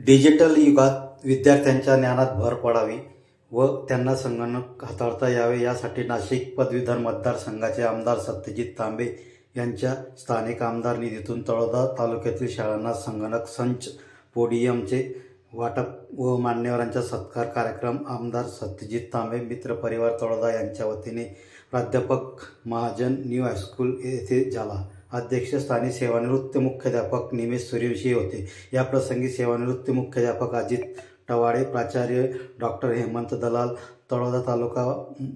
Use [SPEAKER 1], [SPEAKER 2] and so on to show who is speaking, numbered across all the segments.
[SPEAKER 1] Digital युगात विद्यार्थ्यांच्या ज्ञानात भर पडावी व त्यांना संगणक हाताळता यावे यासाठी नाशिक पदवीधर मतदारसंघाचे आमदार सत्यजित तांबे यांच्या स्थानिक आमदार निधीतून तळोदा तालुक्यातील शाळांना संगणक संच पोडियमचे वाटप व मान्यवरांचा सत्कार कार्यक्रम आमदार सत्यजित तांबे मित्र परिवार तळोदा यांच्या वतीने प्राध्यापक महाजन न्यू हायस्कूल येथे झाला। अध्यक्षस्थानी सेवानिवृत्त मुख्याध्यापक निमेश सूर्यवंशी होते। या प्रसंगी सेवानिवृत्त मुख्याध्यापक अजित टवाळे, प्राचार्य डॉक्टर हेमंत दलाल, तळोदा तालुका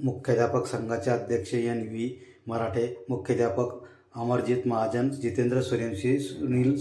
[SPEAKER 1] मुख्याध्यापक संघाचे अध्यक्ष NV मराठे, मुख्याध्यापक अमरजीत महाजन, जितेंद्र सूर्यवंशी, सुनील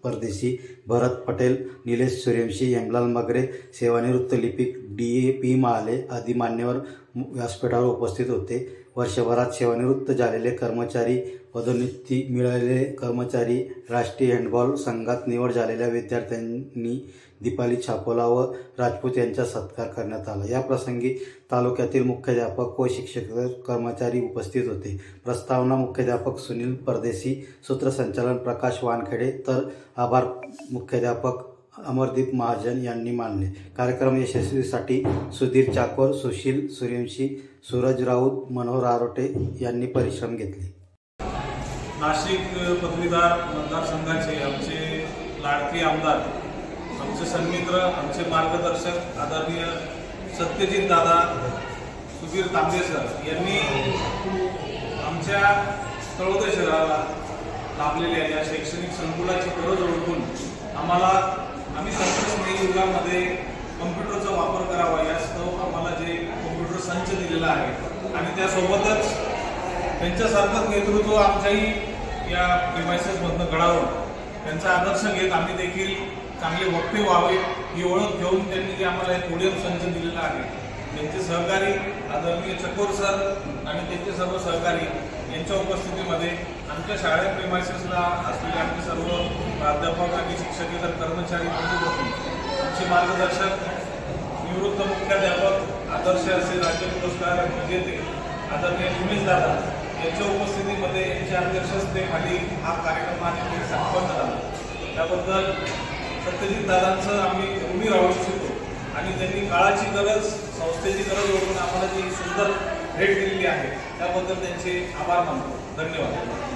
[SPEAKER 1] परदेशी, भरत पटेल, निलेश सूर्यवंशी, हेमलाल मगरे, सेवानिवृत्त लिपिक DAP महाले आदी मान्यवर व्यासपीठावर उपस्थित होते। वर्षभरात सेवानिवृत्त झालेले कर्मचारी, पदोन्नती मिळालेले कर्मचारी, राष्ट्रीय हँडबॉल संघात निवड झालेल्या विद्यार्थ्यांनी दीपाली छापोला व राजपूत यांचा सत्कार करण्यात आला। या प्रसंगी तालुक्यातील मुख्याध्यापक व शिक्षक कर्मचारी उपस्थित होते। प्रस्तावना मुख्याध्यापक सुनील परदेशी, सूत्रसंचालन प्रकाश वानखेडे, तर आभार मुख्याध्यापक अमरदीप महाजन यांनी मानले। कार्यक्रम यशस्वीसाठी सुधीर चाकोर, सुशील सूर्यवंशी, सूरज राऊत, मनोहर आरोटे यांनी परिश्रम घेतले।
[SPEAKER 2] नाशिक पदवीधर मतदारसंघाचे आमचे लाडके आमदार, आमचे सन्मित्र, आमचे मार्गदर्शक आदरणीय सत्यजित दादा सुधीर तांबे सर यांनी आमच्या तळोदा शहराला लाभलेल्या या शैक्षणिक संकुलाची गरज ओळखून आम्ही तंत्रज्ञान युगामध्ये कम्प्युटरचा वापर करावा यास्तव आम्हाला जे कम्प्युटर संच दिलेला आहे आणि त्यासोबतच त्यांच्यासारखंच नेतृत्व आमच्याही या प्रिमायसेसमधनं घडावं, त्यांचा आदर्श घेत आम्ही देखील चांगले वक्ते व्हावे ही ओळख घेऊन त्यांनी जे आम्हाला हे पोडियम संच दिलेला आहे, त्यांचे सहकारी आदरणीय चकोर सर आणि त्यांचे सर्व सहकारी यांच्या उपस्थितीमध्ये आमच्या शाळा प्रिमायसेसला असलेले आमचे सर्व प्राध्यापक आणि शिक्षकेतर कर्मचारी आमचे मार्गदर्शक, निवृत्त मुख्याध्यापक, आदर्श असे राज्य पुरस्कार विजेते आदरणीय निमेश दादा यांच्या उपस्थितीमध्ये यांच्या अध्यक्षतेखाली हा कार्यक्रम आणि संपन्न झाला। त्याबद्दल सत्यजित दादांचं आम्ही ऋणी राहू इच्छितो आणि त्यांनी काळाची गरज, संस्थेची गरज ओळखून आम्हाला जी सुंदर भेट दिलेली आहे त्याबद्दल त्यांचे आभार मानतो। धन्यवाद।